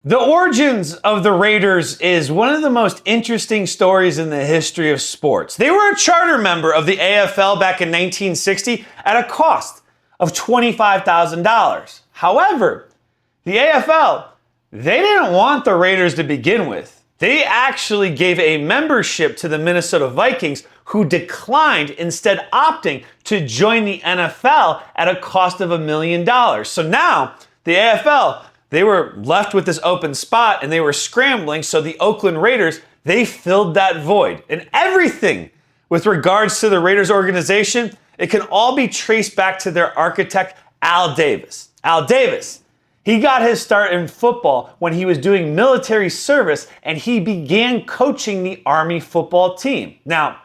The origins of the Raiders is one of the most interesting stories in the history of sports. They were a charter member of the AFL back in 1960 at a cost of $25,000. However, the AFL, they didn't want the Raiders to begin with. They actually gave a membership to the Minnesota Vikings, who declined, instead opting to join the NFL at a cost of $1 million. So now the AFL, they were left with this open spot and they were scrambling. So the Oakland Raiders, they filled that void. And everything with regards to the Raiders organization, it can all be traced back to their architect, Al Davis. Al Davis, he got his start in football when he was doing military service and he began coaching the Army football team. Now,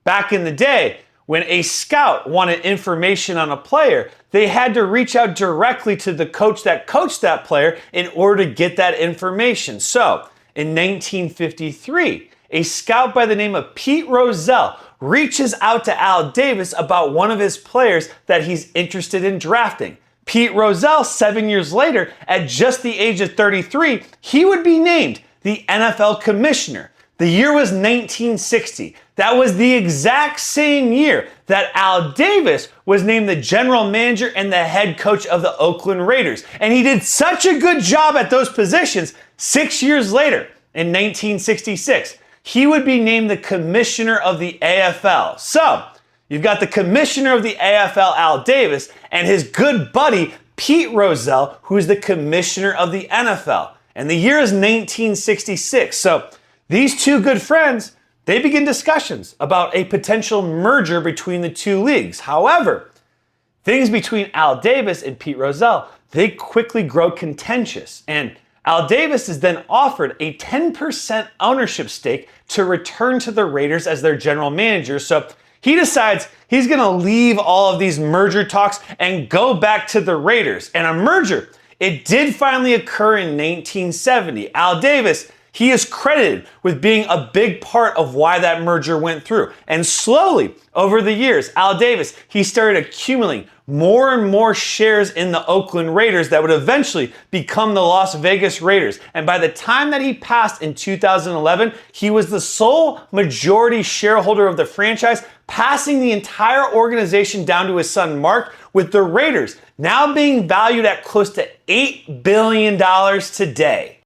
back in the day, when a scout wanted information on a player, they had to reach out directly to the coach that coached that player in order to get that information. So, in 1953, a scout by the name of Pete Rozelle reaches out to Al Davis about one of his players that he's interested in drafting. Pete Rozelle, 7 years later, at just the age of 33, he would be named the NFL Commissioner. The year was 1960. That was the exact same year that Al Davis was named the general manager and the head coach of the Oakland Raiders. And he did such a good job at those positions. 6 years later, in 1966, he would be named the commissioner of the AFL. So, you've got the commissioner of the AFL, Al Davis, and his good buddy, Pete Rozelle, who's the commissioner of the NFL. And the year is 1966. So, these two good friends, they begin discussions about a potential merger between the two leagues. However, things between Al Davis and Pete Rozelle, they quickly grow contentious. And Al Davis is then offered a 10% ownership stake to return to the Raiders as their general manager. So he decides he's going to leave all of these merger talks and go back to the Raiders. And a merger, it did finally occur in 1970. Al Davis, he is credited with being a big part of why that merger went through. And slowly, over the years, Al Davis, he started accumulating more and more shares in the Oakland Raiders that would eventually become the Las Vegas Raiders. And by the time that he passed in 2011, he was the sole majority shareholder of the franchise, passing the entire organization down to his son Mark, with the Raiders now being valued at close to $8 billion today.